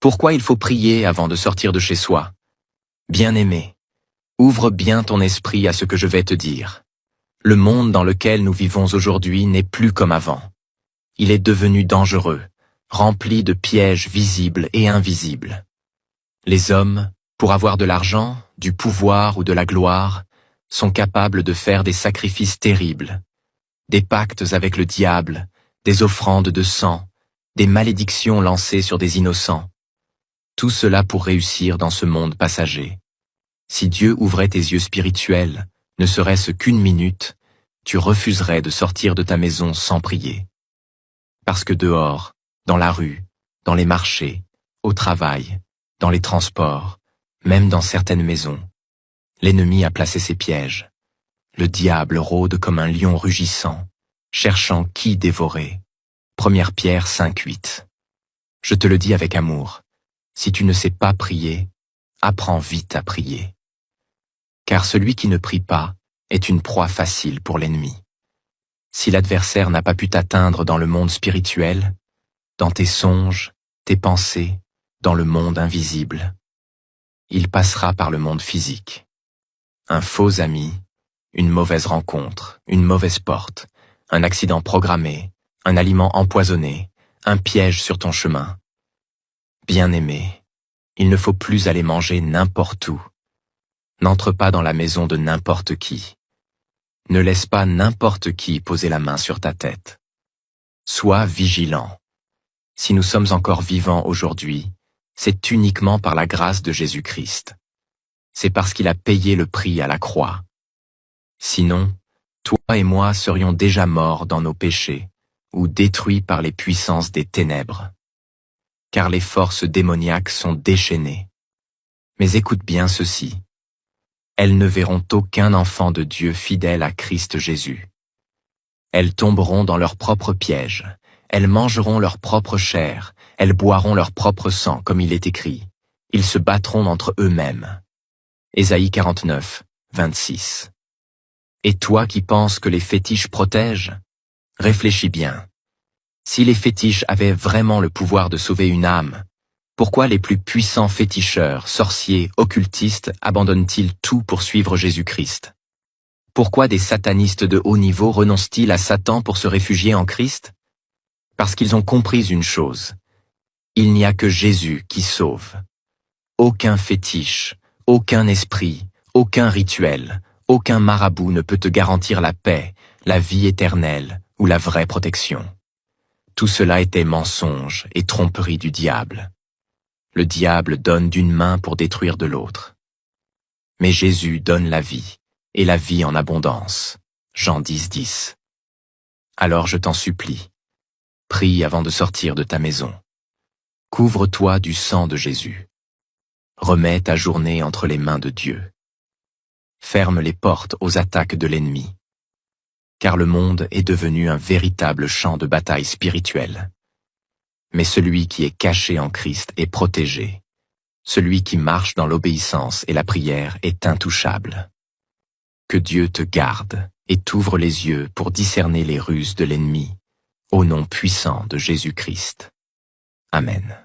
Pourquoi il faut prier avant de sortir de chez soi? Bien-aimé, ouvre bien ton esprit à ce que je vais te dire. Le monde dans lequel nous vivons aujourd'hui n'est plus comme avant. Il est devenu dangereux, rempli de pièges visibles et invisibles. Les hommes, pour avoir de l'argent, du pouvoir ou de la gloire, sont capables de faire des sacrifices terribles, des pactes avec le diable, des offrandes de sang, des malédictions lancées sur des innocents. Tout cela pour réussir dans ce monde passager. Si Dieu ouvrait tes yeux spirituels, ne serait-ce qu'une minute, tu refuserais de sortir de ta maison sans prier. Parce que dehors, dans la rue, dans les marchés, au travail, dans les transports, même dans certaines maisons, l'ennemi a placé ses pièges. Le diable rôde comme un lion rugissant, cherchant qui dévorer. 1 Pierre 5:8. Je te le dis avec amour, si tu ne sais pas prier, apprends vite à prier. Car celui qui ne prie pas est une proie facile pour l'ennemi. Si l'adversaire n'a pas pu t'atteindre dans le monde spirituel, dans tes songes, tes pensées, dans le monde invisible, il passera par le monde physique. Un faux ami, une mauvaise rencontre, une mauvaise porte, un accident programmé, un aliment empoisonné, un piège sur ton chemin. Bien-aimé, il ne faut plus aller manger n'importe où. N'entre pas dans la maison de n'importe qui. Ne laisse pas n'importe qui poser la main sur ta tête. Sois vigilant. Si nous sommes encore vivants aujourd'hui, c'est uniquement par la grâce de Jésus-Christ. C'est parce qu'il a payé le prix à la croix. Sinon, toi et moi serions déjà morts dans nos péchés ou détruits par les puissances des ténèbres. Car les forces démoniaques sont déchaînées. Mais écoute bien ceci. Elles ne verront aucun enfant de Dieu fidèle à Christ Jésus. Elles tomberont dans leur propre piège, elles mangeront leur propre chair, elles boiront leur propre sang, comme il est écrit. Ils se battront entre eux-mêmes. Ésaïe 49, 26. Et toi qui penses que les fétiches protègent, réfléchis bien. Si les fétiches avaient vraiment le pouvoir de sauver une âme, pourquoi les plus puissants féticheurs, sorciers, occultistes abandonnent-ils tout pour suivre Jésus-Christ? Pourquoi des satanistes de haut niveau renoncent-ils à Satan pour se réfugier en Christ? Parce qu'ils ont compris une chose. Il n'y a que Jésus qui sauve. Aucun fétiche, aucun esprit, aucun rituel, aucun marabout ne peut te garantir la paix, la vie éternelle ou la vraie protection. Tout cela était mensonge et tromperie du diable. Le diable donne d'une main pour détruire de l'autre. Mais Jésus donne la vie, et la vie en abondance. Jean 10, 10. Alors je t'en supplie, prie avant de sortir de ta maison. Couvre-toi du sang de Jésus. Remets ta journée entre les mains de Dieu. Ferme les portes aux attaques de l'ennemi. Car le monde est devenu un véritable champ de bataille spirituelle. Mais celui qui est caché en Christ est protégé. Celui qui marche dans l'obéissance et la prière est intouchable. Que Dieu te garde et t'ouvre les yeux pour discerner les ruses de l'ennemi, au nom puissant de Jésus-Christ. Amen.